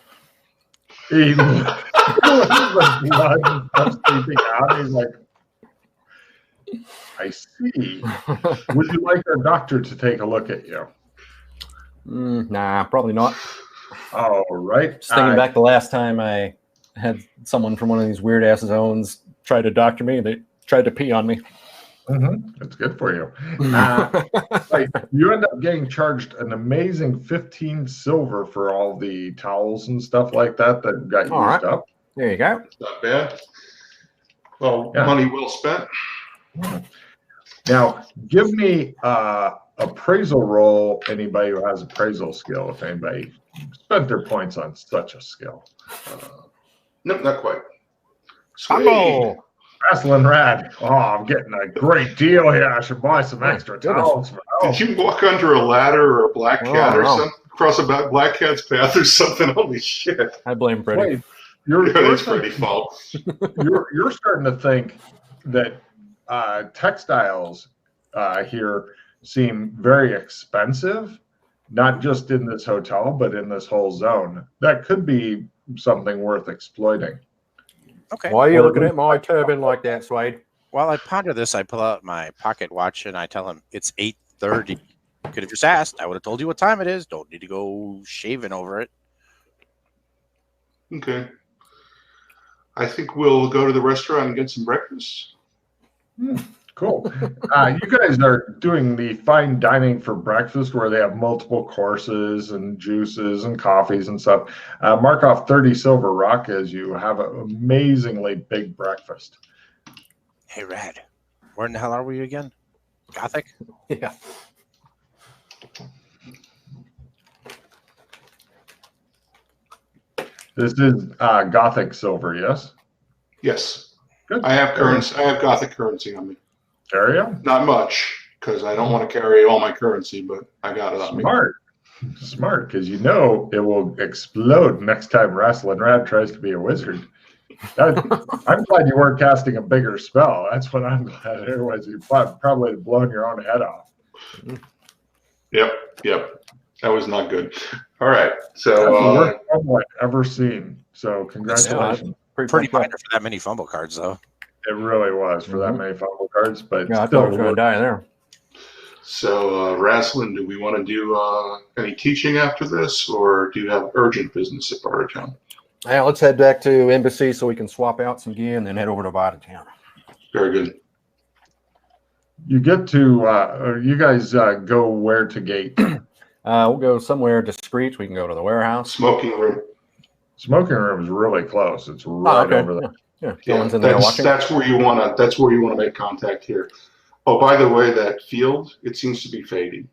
He was blood and stuff seeping out. He's like, I see. Would you like our doctor to take a look at you? Nah, probably not. All right. Just thinking back the last time I had someone from one of these weird ass zones try to doctor me, they tried to pee on me. That's good for you. Right. You end up getting charged an amazing 15 silver for all the towels and stuff like that got All used right. up. There you go. Not bad. Well, Yeah. money well spent. Now, give me appraisal roll. Anybody who has appraisal skill, if anybody spent their points on such a skill. Nope, not quite. Oh, Wrestling Rad. Oh, I'm getting a great deal here. I should buy some extra towels. Did you walk under a ladder or a black cat or no. something? Cross a black cat's path or something? Holy shit. I blame Freddie. Wait, you're It's Freddy's fault. you're starting to think that textiles here seem very expensive, not just in this hotel, but in this whole zone. That could be something worth exploiting. Okay. Why are you looking at my turban like that, Swade? While I ponder this, I pull out my pocket watch and I tell him it's 8:30. Could have just asked. I would have told you what time it is. Don't need to go shaving over it. Okay. I think we'll go to the restaurant and get some breakfast. Cool. You guys are doing the fine dining for breakfast where they have multiple courses and juices and coffees and stuff. Mark off 30 silver rock as you have an amazingly big breakfast. Hey, Rad, where in the hell are we again? Gothic? Yeah. This is Gothic silver, yes? Yes. Good. I have currency. I have Gothic currency on me. Area? Not much, because I don't want to carry all my currency, but I got it on me. Smart, because you know it will explode next time Wrestling Rad tries to be a wizard. I'm glad you weren't casting a bigger spell. That's what I'm glad. Otherwise, you probably have blown your own head off. Yep. That was not good. All right. That's the So, worst fumble I've ever seen. So congratulations. Pretty minor for that many fumble cards, though. It really was for that many fumble cards, but Yeah, I still thought I was going to die there. Raslin, do we want to do any teaching after this, or do you have urgent business at Bartertown? Yeah, let's head back to Embassy so we can swap out some gear and then head over to Bartertown. Very good. You get to, you guys go where to gate? We'll go somewhere discreet. We can go to the warehouse. Smoking room. Smoking room is really close. It's right over there. Yeah. No one's in there watching. That's where you want to. That's where you want to make contact here. Oh, by the way, that field, it seems to be fading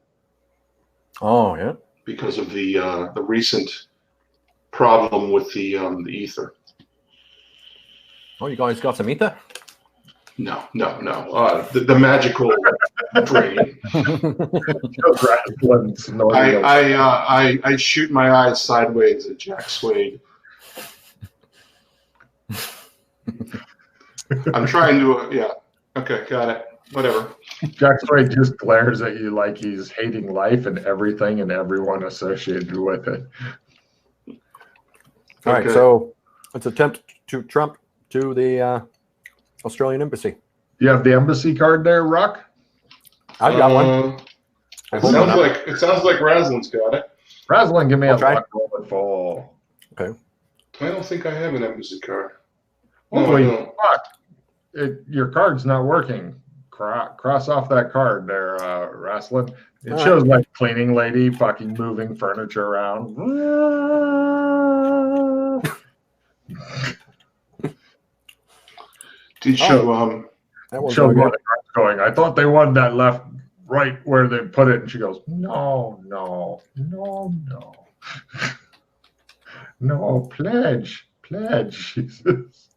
Oh, yeah. because of the recent problem with the ether. Oh, you guys got some ether? No. The magical drain. I shoot my eyes sideways at Jack Swade. I'm trying to. Yeah. Okay. Got it. Whatever. Jack Swade just glares at you like he's hating life and everything and everyone associated with it. All right, so let's attempt to trump to the Australian Embassy. You have the embassy card there, Rock? I've got one. It sounds like Raslin's got it. Raslin, give me a try. luck roll at full. Okay. I don't think I have an embassy card. Holy No. fuck. Your card's not working. cross off that card there, Wrestling. It shows like cleaning lady fucking moving furniture around. Did you show where the card's going? I thought they wanted that left right where they put it, and she goes, no, pledge, she says.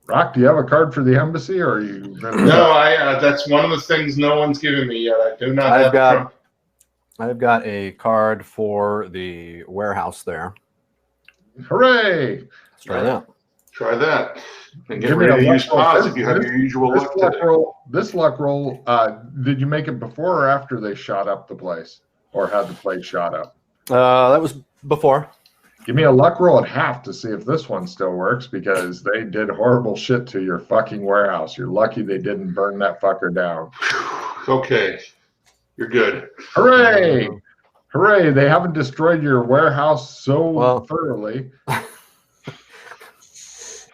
Rock, do you have a card for the embassy, or are you? No, that's one of the things no one's given me yet. I do not have. I've got a card for the warehouse there. Hooray! Let's try that. Try that. And get ready to use pause if you have your usual luck today. This luck roll, did you make it before or after they shot up the place? Or had the place shot up? That was before. Give me a luck roll at half to see if this one still works, because they did horrible shit to your fucking warehouse. You're lucky they didn't burn that fucker down. Okay. You're good. Hooray! Hooray! They haven't destroyed your warehouse so thoroughly.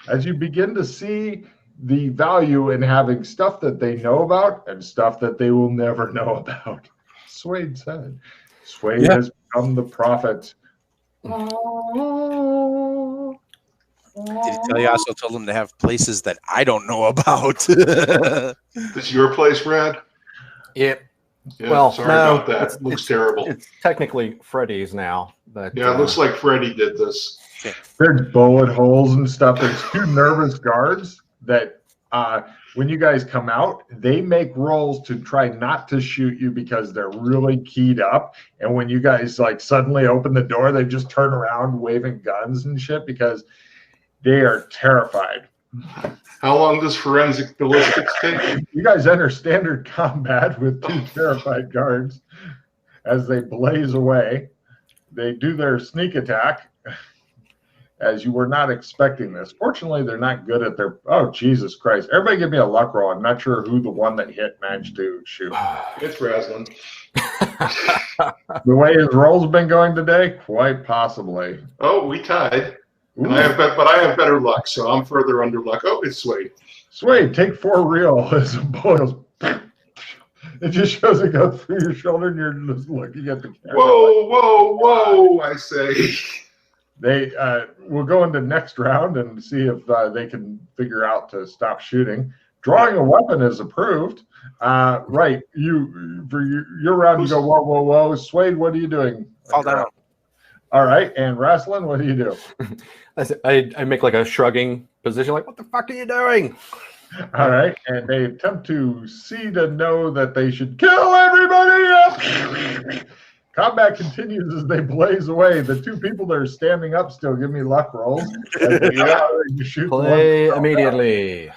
As you begin to see the value in having stuff that they know about and stuff that they will never know about. Swade said. Swade has become the prophet. Did he tell you I also told him to have places that I don't know about? This is your place, Brad? Yep. Yeah, well, sorry about that. It looks terrible. It's technically Freddy's now. But, yeah, it looks like Freddy did this. There's bullet holes and stuff. There's two nervous guards that when you guys come out, they make rolls to try not to shoot you because they're really keyed up. And when you guys like suddenly open the door, they just turn around waving guns and shit because they are terrified. How long does forensic ballistics take? You guys enter standard combat with two terrified guards as they blaze away. They do their sneak attack as you were not expecting this. Fortunately, they're not good at their... Oh, Jesus Christ. Everybody give me a luck roll. I'm not sure who the one that hit managed to shoot. It's Raslin. The way his roll's been going today, quite possibly. Oh, we tied. And I have better luck, so I'm further under luck. Oh, it's Swade. Swade, take 4 real as a boils. It just shows it go through your shoulder and you're just looking at the camera. Whoa, I say. They will go into next round and see if they can figure out to stop shooting. Drawing a weapon is approved. Right. For your round, you go, whoa. Swade, what are you doing? Fall down. All right. And Wrestling, what do you do? I make like a shrugging position, like, what the fuck are you doing? All right. And they attempt to see to know that they should kill everybody up. Combat continues as they blaze away. The two people that are standing up still give me luck rolls. You shoot play immediately.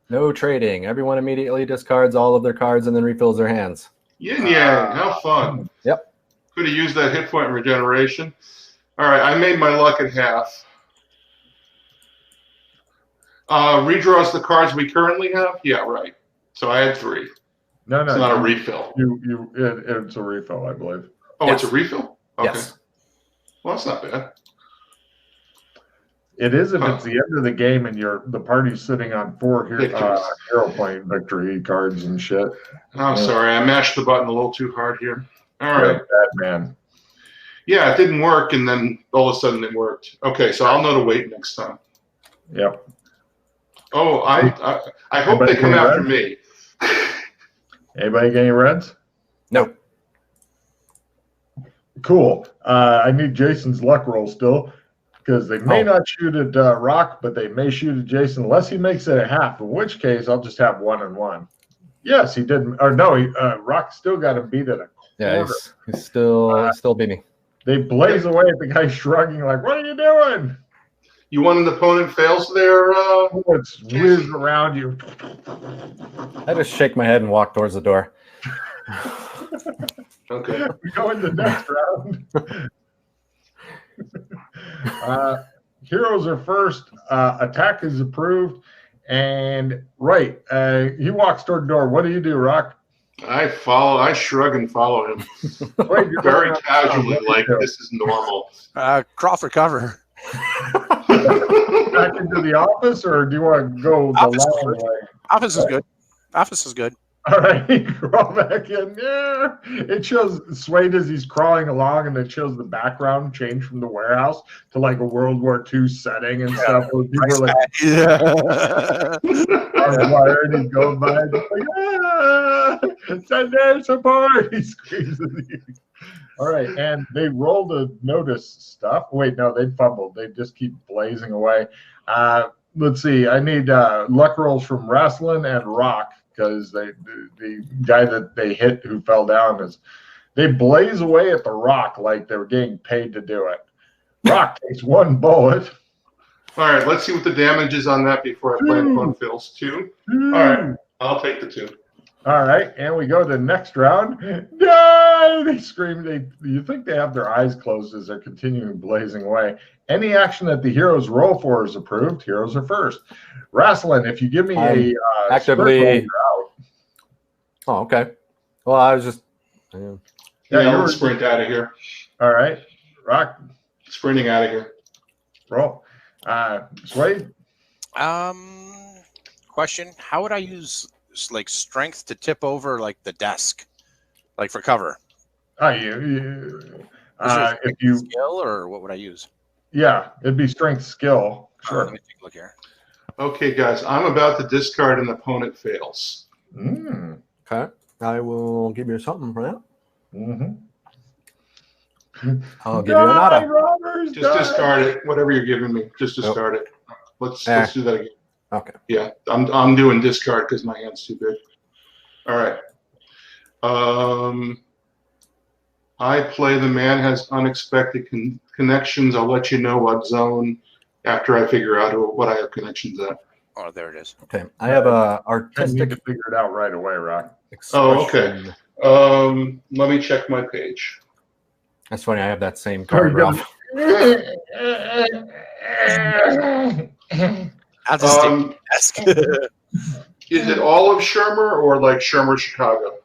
No trading. Everyone immediately discards all of their cards and then refills their hands. Yin yang. How fun. Yep. Could have used that hit point regeneration. All right. I made my luck at half. Redraws the cards we currently have? Yeah, right. So I had 3. No. It's not a refill. It's a refill, I believe. Oh, yes. It's a refill? Okay. Yes. Well, that's not bad. It is if it's the end of the game and the party's sitting on 4 hero point victory cards and shit. I'm sorry. I mashed the button a little too hard here. All right. Bad man. Yeah, it didn't work, and then all of a sudden it worked. Okay, so I'll know to wait next time. Yep. Oh, I hope they come after me. Anybody get any reds? No. Cool. I need Jason's luck roll still because they may not shoot at Rock, but they may shoot at Jason unless he makes it a half, in which case I'll just have 1 and 1. Yes, he didn't. Or no, Rock still got him beat at a quarter. Yeah, he's still beating. They blaze away at the guy shrugging like, what are you doing? You want an opponent fails there? It's whizzed around you. I just shake my head and walk towards the door. Okay. We go into the next round. Heroes are first. Attack is approved. And he walks toward the door. What do you do, Rock? I shrug and follow him. Very casually, like this is normal. Crawl for cover. Back back into the office, or do you want to go the long way? Office is good. Office is good. All right, crawl back in. Yeah, it shows Swade as he's crawling along, and it shows the background change from the warehouse to like a World War II setting and stuff. Where people are like, arms wired, he's going by, and like, send air support. He screams at you. All right, and they roll to notice stuff. Wait, no, they fumbled. They just keep blazing away. Let's see. I need luck rolls from Wrestling and Rock. Because the guy that they hit who fell down they blaze away at the Rock like they were getting paid to do it. Rock takes 1 bullet. All right, let's see what the damage is on that before I plan one fails. 2. All right, I'll take the 2. All right, and we go to the next round. No! They scream. You think they have their eyes closed as they're continuing blazing away. Any action that the heroes roll for is approved. Heroes are first. Wrestling, if you give me a actively. you're out. Oh, okay. Well, I was just. Yeah, you'll sprint out of here. All right, Rock. Sprinting out of here. Roll. Swade. Question: how would I use like strength to tip over like the desk, like for cover? If you skill, or what would I use? Yeah, it'd be strength skill. Sure. Let me take a look here. Okay, guys, I'm about to discard an opponent fails. Okay, I will give you something for that. I'll give you an auto. Just discard it. Whatever you're giving me, just discard it. Let's do that again. Okay. Yeah, I'm doing discard because my hand's too big. All right. I play the man has unexpected connections. I'll let you know what zone after I figure out what I have connections at. Oh, there it is. Okay, I have a I need artistic. to figure it out right away, Rock. Oh, okay. Let me check my page. That's funny. I have that same card, Ralph. I'll just take the desk. Is it all of Shermer or like Shermer, Chicago?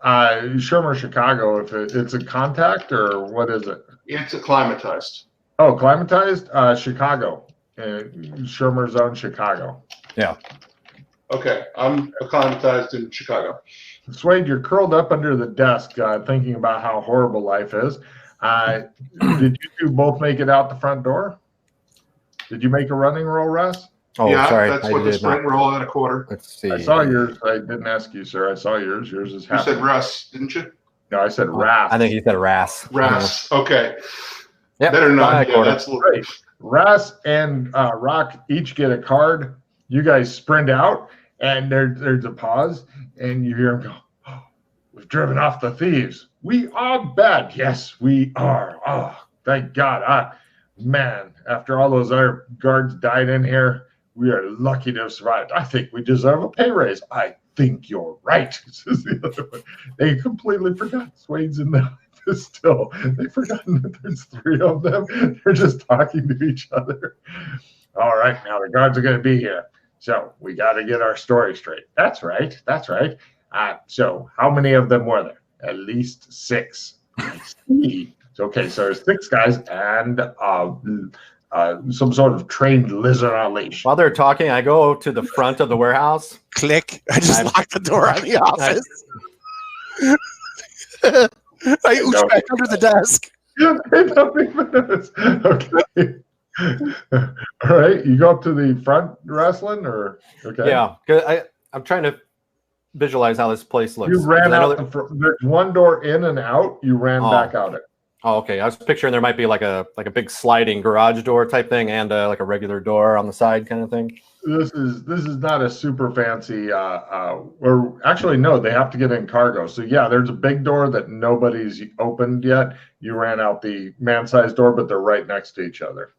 Shermer, Chicago. If it's a contact or what is it? It's acclimatized. Oh, climatized. Chicago. Shermer Zone, Chicago. Yeah. Okay, I'm acclimatized in Chicago. Swade, you're curled up under the desk, thinking about how horrible life is. Did you two both make it out the front door? Did you make a running roll, Russ? Oh, yeah, sorry. that's what the sprint roll at a quarter. Let's see. I saw yours. I didn't ask you, sir. I saw yours. Yours is happening. You said Russ, didn't you? No, I said Ras. I think he said Ras. Ras. Okay. Yep. Better not. Yeah, quarter. that's a little Right. Ras and Rock each get a card. You guys sprint out, and there's a pause, and you hear him go, oh, we've driven off the thieves. We are bad. Yes, we are. Oh, thank God. Man, after all those other guards died in here, we are lucky to have survived. I think we deserve a pay raise. I think you're right, says the other one. They completely forgot Swade's in the office still. They've forgotten that there's 3 of them. They're just talking to each other. All right, now the guards are going to be here. So we got to get our story straight. That's right. That's right. So how many of them were there? At least 6. I see. Okay, so there's 6 guys and some sort of trained lizard on a leash. While they're talking, I go to the front of the warehouse. Click. I just locked the door on the office. I ooch back under the desk. Okay. All right, you go up to the front wrestling, or okay? Yeah, because I'm trying to visualize how this place looks. You ran out the front. There's one door in and out. You ran back out it. Oh, okay. I was picturing there might be like a big sliding garage door type thing and like a regular door on the side kind of thing. This is not a super fancy. Or actually, no, they have to get in cargo. So yeah, there's a big door that nobody's opened yet. You ran out the man-sized door, but they're right next to each other.